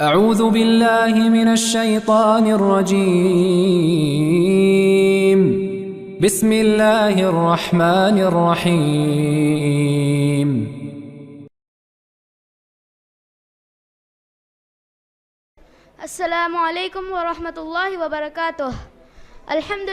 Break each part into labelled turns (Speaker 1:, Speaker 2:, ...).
Speaker 1: اعوذ باللہ من الشیطان الرجیم بسم اللہ الرحمن الرحیم
Speaker 2: السلام علیکم ورحمۃ اللہ وبرکاتہ۔ الحمد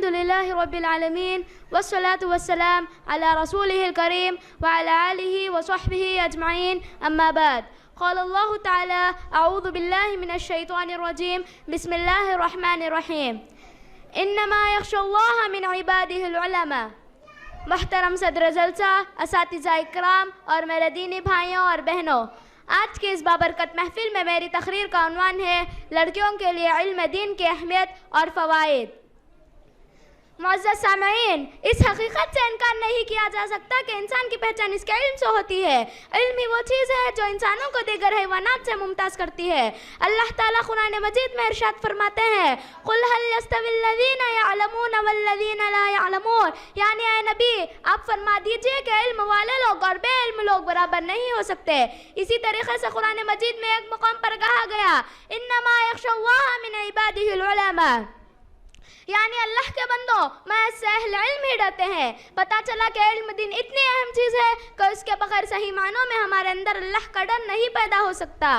Speaker 2: للہ رب العالمین والصلاة والسلام علی رسولہ الکریم وعلی آلہ وصحبہ اجمعین، اما بعد۔ قال اللہ تعالی اعوذ باللہ من الشیطان الرجیم بسم اللہ الرحمن الرحیم انما یخشی اللہ من عبادہ العلماء۔ محترم صدر جلسہ، اساتذہ اکرام اور میرے دینی بھائیوں اور بہنوں، آج کی اس بابرکت محفل میں میری تقریر کا عنوان ہے لڑکیوں کے لیے علم دین کی اہمیت اور فوائد۔ معزز سامعین، اس حقیقت سے انکار نہیں کیا جا سکتا کہ انسان کی پہچان اس کے علم سے ہوتی ہے۔ علم ہی وہ چیز ہے جو انسانوں کو دیگر حیوانات سے ممتاز کرتی ہے۔ اللہ تعالیٰ قرآن مجید میں ارشاد فرماتے ہیں، قُلْ هَلْ يَسْتَوِي الَّذِينَ يَعْلَمُونَ وَالَّذِينَ لَا يَعْلَمُونَ، یعنی اے نبی آپ فرما دیجئے کہ علم والے لوگ اور بے علم لوگ برابر نہیں ہو سکتے۔ اسی طریقے سے قرآن مجید میں ایک مقام پر کہا گیا، انما یخشی اللہ من عبادہ العلماء، یعنی اللہ کے بندوں میں سے اہل علم ہی ڈرتے ہیں۔ پتہ چلا کہ علم دین اتنی اہم چیز ہے کہ اس کے بغیر صحیح معنوں میں ہمارے اندر اللہ کا ڈر نہیں پیدا ہو سکتا۔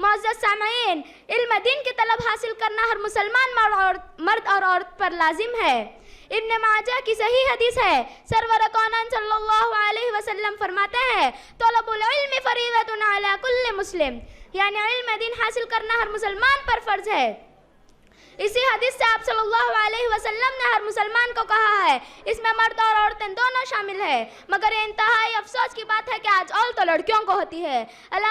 Speaker 2: معزز سامعین، علم دین کی طلب حاصل کرنا ہر مسلمان مرد اور عورت پر لازم ہے۔ ابن ماجہ کی صحیح حدیث ہے، سرور کونین صلی اللہ علیہ وسلم فرماتے ہیں، طلب العلم فریضۃ علی کل مسلم، یعنی علم دین حاصل کرنا ہر مسلمان پر فرض ہے۔ اسی حدیث سے آپ صلی اللہ علیہ وسلم نے ہر مسلمان کو کہا ہے، اس میں مرد اور عورتیں دونوں شامل ہیں، مگر یہ انتہائی افسوس کی بات ہے کہ آج اول تو لڑکیوں کو ہوتی ہے۔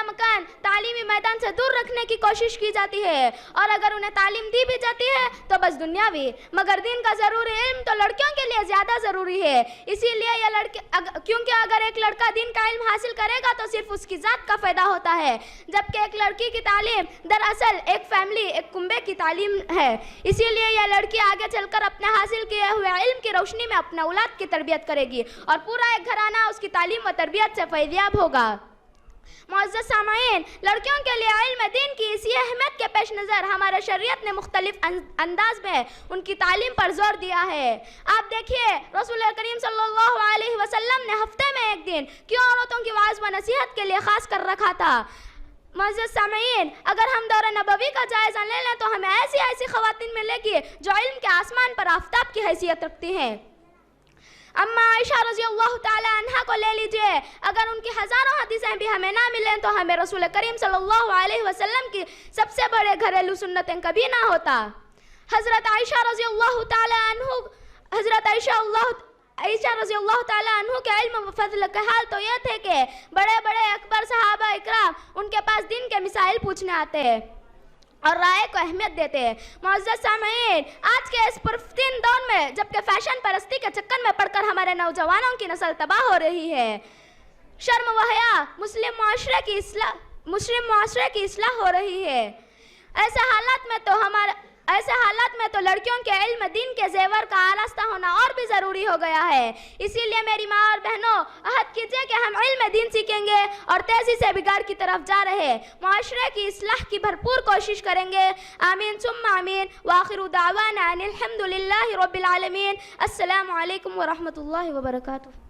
Speaker 2: مکان تعلیمی میدان سے دور رکھنے کی کوشش کی جاتی ہے، اور اگر انہیں تعلیم دی بھی جاتی ہے تو بس دنیاوی، مگر دین کا ضروری علم تو لڑکیوں کے لیے زیادہ ضروری ہے۔ اسی لیے یہ کیونکہ اگر ایک لڑکا دین کا علم حاصل کرے گا تو صرف اس کی ذات کا فائدہ ہوتا ہے، جبکہ ایک لڑکی کی تعلیم دراصل ایک فیملی، ایک کنبے کی تعلیم ہے۔ اسی لیے یہ لڑکی آگے چل کر اپنے حاصل کیے ہوئے علم کی روشنی میں اپنے اولاد کی تربیت کرے گی، اور پورا ایک گھرانہ اس کی تعلیم و تربیت سے فیضیاب ہوگا۔ معزز سامعین، لڑکیوں کے لیے علم دین کی اسی اہمیت کے پیش نظر ہمارے شریعت نے مختلف انداز میں ان کی تعلیم پر زور دیا ہے۔ آپ دیکھیے، رسول کریم صلی اللہ علیہ وسلم نے ہفتے میں ایک دن کیوں عورتوں کی وعظ و نصیحت کے لیے خاص کر رکھا تھا۔ معزز سامعین، اگر ہم دور نبوی کا جائزہ لے لیں تو ہمیں ایسی خواتین ملے گی جو علم کے آسمان پر آفتاب کی حیثیت رکھتی ہیں۔ اما عائشہ رضی اللہ تعالی عنہ کو لے لیجئے، اگر ان کی ہزاروں حدیثیں بھی ہمیں نہ ملیں تو ہمیں رسول کریم صلی اللہ علیہ وسلم کی سب سے بڑے گھریلو سنتیں کبھی نہ ہوتا۔ حضرت عائشہ رضی اللہ تعالی عنہ کے علم و فضل کے حال تو یہ تھے کہ بڑے بڑے اکبر صحابہ اکرام ان کے پاس دین کے مسائل پوچھنے آتے اور رائے کو اہمیت دیتے ہیں۔ معزز سامعین، آج کے اس پرفتن دور میں جبکہ فیشن پرستی کے چکر میں پڑ کر ہمارے نوجوانوں کی نسل تباہ ہو رہی ہے، شرم و حیا مسلم معاشرے کی اصلاح ہو رہی ہے، ایسے حالات میں تو لڑکیوں کے علم دین کے زیور کا آراستہ ہونا اور بھی ضروری ہو گیا ہے۔ اسی لیے میری ماں اور بہنوں، عہد کیجئے کہ ہم علم دین سیکھیں گے اور تیزی سے بگاڑ کی طرف جا رہے معاشرے کی اصلاح کی بھرپور کوشش کریں گے۔ آمین ثم آمین، وآخر دعوانا ان الحمد للہ رب العالمین۔ السلام علیکم ورحمۃ اللہ وبرکاتہ۔